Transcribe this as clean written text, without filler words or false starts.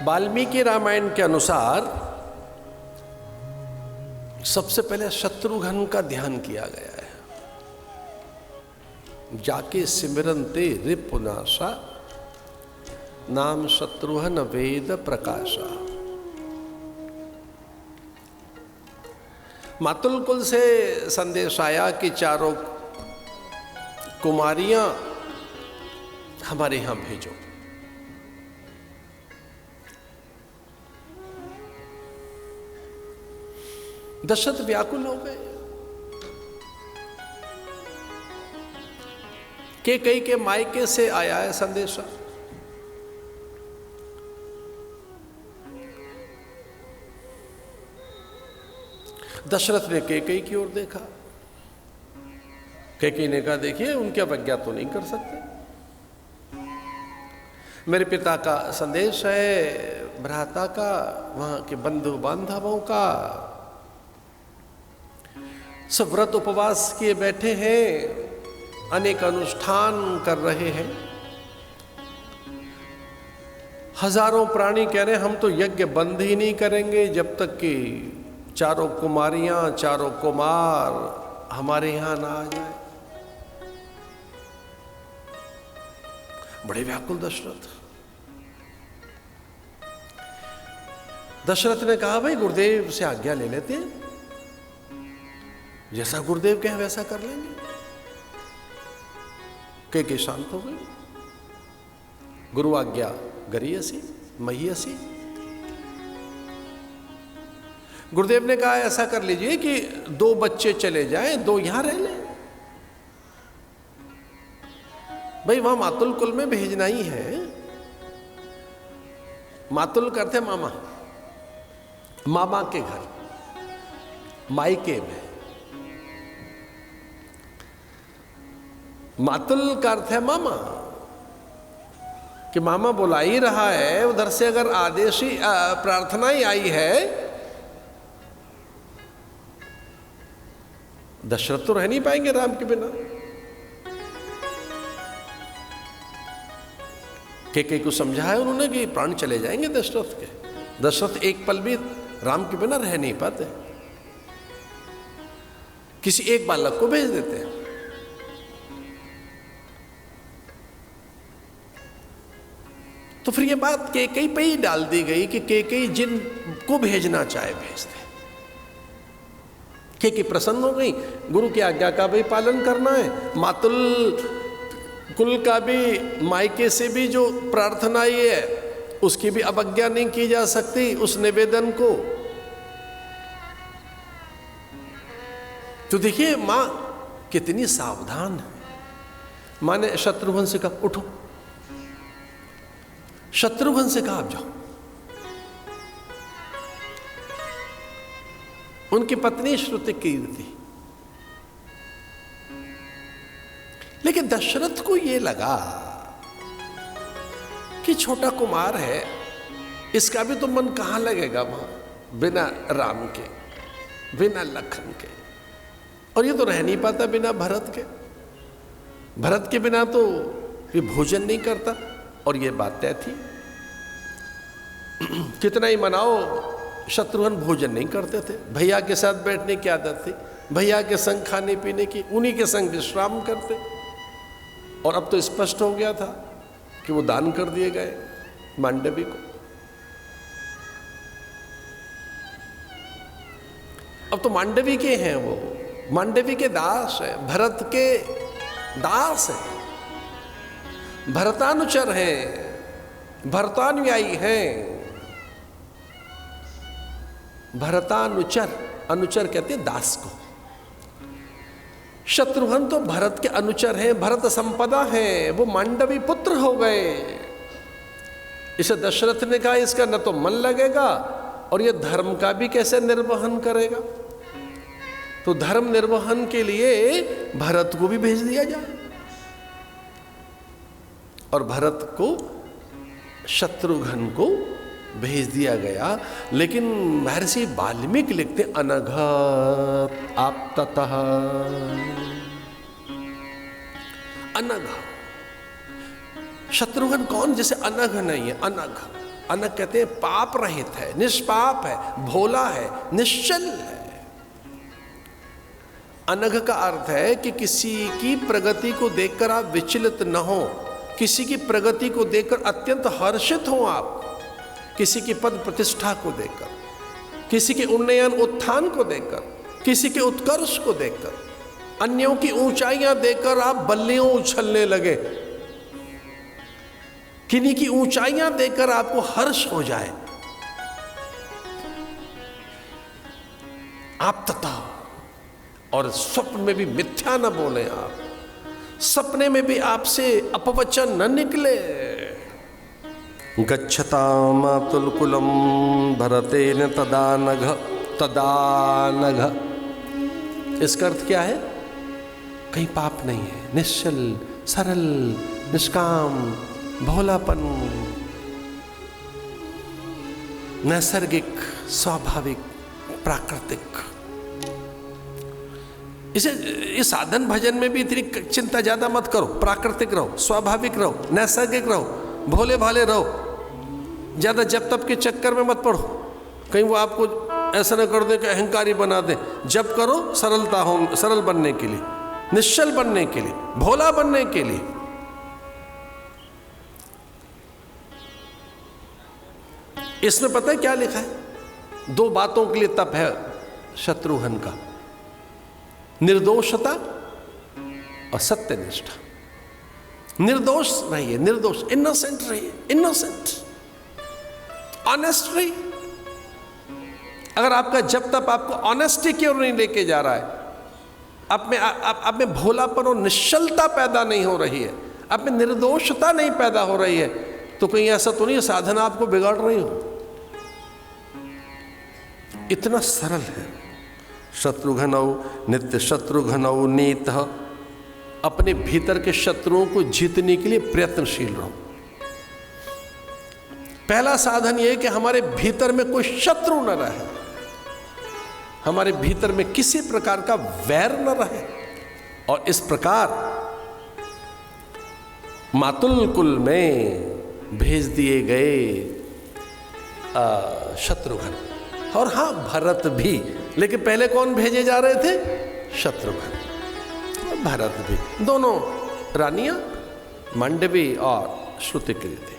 वाल्मीकि रामायण के अनुसार सबसे पहले शत्रुघ्न का ध्यान किया गया है। जाके सिमरन ते रिपुनाशा नाम शत्रुघ्न वेद प्रकाशा। मातुल कुल से संदेश आया कि चारों कुमारियां हमारे यहां भेजो। दशरथ व्याकुल हो गए। कैकेयी के मायके से आया है संदेशा। दशरथ ने कैकेयी की ओर देखा। कैकेयी ने कहा, देखिए उनकी अवज्ञा तो नहीं कर सकते। मेरे पिता का संदेश है, भ्राता का, वहां के बंधु बांधवों का, सब व्रत उपवास किए बैठे हैं, अनेक अनुष्ठान कर रहे हैं। हजारों प्राणी कह रहे हैं हम तो यज्ञ बंद ही नहीं करेंगे जब तक कि चारों कुमारियां, चारों कुमार हमारे यहां ना आ जाए। बड़े व्याकुल दशरथ। दशरथ ने कहा, भाई गुरुदेव से आज्ञा ले लेते हैं, जैसा गुरुदेव कहें वैसा कर लेंगे। कैकेयी शांत हो गई। गुरु आज्ञा गरीयसी महीयसी। गुरुदेव ने कहा, ऐसा कर लीजिए कि 2 बच्चे चले जाएं, 2 यहां रह लें। भाई वहां मातुल कुल में भेजना ही है। मातुल करते मामा, मामा के घर, मायके में। मातुल का अर्थ है मामा, कि मामा बुला ही रहा है। उधर से अगर आदेश ही प्रार्थना ही आई है, दशरथ तो रह नहीं पाएंगे राम के बिना। कैकेयी को समझाया उन्होंने कि प्राण चले जाएंगे दशरथ के। दशरथ एक पल भी राम के बिना रह नहीं पाते, किसी एक बालक को भेज देते हैं। तो फिर ये बात कैकेयी पे ही डाल दी गई कि कैकेयी जिनको भेजना चाहे भेज दे। कैकेयी प्रसन्न हो गई। गुरु की आज्ञा का भी पालन करना है। मातुल कुल का भी, मायके से भी जो प्रार्थना ये है उसकी भी अवज्ञा नहीं की जा सकती, उस निवेदन को। तो देखिए मां कितनी सावधान है। मां ने शत्रुघ्न से कहा, उठो। शत्रुघ्न से कहा, आप जाओ। उनकी पत्नी श्रुति कीर्ति। लेकिन दशरथ को यह लगा कि छोटा कुमार है, इसका भी तो मन कहां लगेगा वहां बिना राम के, बिना लखन के। और ये तो रह नहीं पाता बिना भरत के। भरत के बिना तो ये भोजन नहीं करता। और ये बात तय थी, कितना ही मनाओ, शत्रुघ्न भोजन नहीं करते थे। भैया के साथ बैठने की आदत थी, भैया के संग खाने पीने की, उन्हीं के संग विश्राम करते। और अब तो स्पष्ट हो गया था कि वो दान कर दिए गए मांडवी को। अब तो मांडवी के हैं, वो मांडवी के दास है, भरत के दास है, भरतानुचर हैं, भरतानुयायी हैं। भरतानुचर, अनुचर कहते हैं दास को। शत्रुघ्न तो भरत के अनुचर हैं, भरत संपदा हैं, वो मांडवी पुत्र हो गए। इसे दशरथ ने कहा, इसका न तो मन लगेगा और ये धर्म का भी कैसे निर्वहन करेगा। तो धर्म निर्वहन के लिए भरत को भी भेज दिया जाए। और भरत को, शत्रुघ्न को भेज दिया गया। लेकिन महर्षि वाल्मीकि लिखते अनघ आप्ततः। अनघ, शत्रुघ्न कौन? जैसे अनघ नहीं है, अनघ। अनघ कहते हैं पाप रहित है, निष्पाप है, भोला है, निश्चल है। अनघ का अर्थ है कि किसी की प्रगति को देखकर आप विचलित न हो, किसी की प्रगति को देखकर अत्यंत हर्षित हो आप, किसी की पद प्रतिष्ठा को देखकर, किसी के उन्नयन उत्थान को देखकर, किसी के उत्कर्ष को देखकर, अन्यों की ऊंचाइयां देखकर आप बल्लियों उछलने लगे, किन्हीं की ऊंचाइयां देखकर आपको हर्ष हो जाए। आप तथा और स्वप्न में भी मिथ्या न बोले, आप सपने में भी आपसे अपवचन न निकले। गच्छतामातुलकुलम भरतेन तदानघ तदानघ। इसका अर्थ क्या है? कहीं पाप नहीं है, निश्चल, सरल, निष्काम, भोलापन, नैसर्गिक, स्वाभाविक, प्राकृतिक। इसे इस साधन भजन में भी इतनी चिंता ज्यादा मत करो। प्राकृतिक रहो, स्वाभाविक रहो, नैसर्गिक रहो, भोले भाले रहो। ज्यादा जप तप के चक्कर में मत पड़ो, कहीं वो आपको ऐसा न कर दे कि अहंकारी बना दे। जप करो सरलता हो, सरल बनने के लिए, निश्चल बनने के लिए, भोला बनने के लिए। इसमें पता है क्या लिखा है? 2 बातों के लिए तप है शत्रुघ्न का, निर्दोषता और सत्यनिष्ठा। निर्दोष रहिए, निर्दोष, इनोसेंट रहिए, इनोसेंट, ऑनेस्ट रहिए। अगर आपका जब तक आपको ऑनेस्टी की ओर नहीं लेके जा रहा है, आप में भोलापन और निश्चलता पैदा नहीं हो रही है, आप में निर्दोषता नहीं पैदा हो रही है, तो कहीं ऐसा तो नहीं साधना आपको बिगाड़ रही हो। इतना सरल है। शत्रुघ्नौ नित्य शत्रुघ्नौ नीत। अपने भीतर के शत्रुओं को जीतने के लिए प्रयत्नशील रहो। पहला साधन यह है कि हमारे भीतर में कोई शत्रु न रहे, हमारे भीतर में किसी प्रकार का वैर न रहे। और इस प्रकार मातुल कुल में भेज दिए गए शत्रुघ्न, और हाँ भरत भी। लेकिन पहले कौन भेजे जा रहे थे? शत्रुघ्न और भरत भी। दोनों रानियां मांडवी और श्रुतिकीर्ति।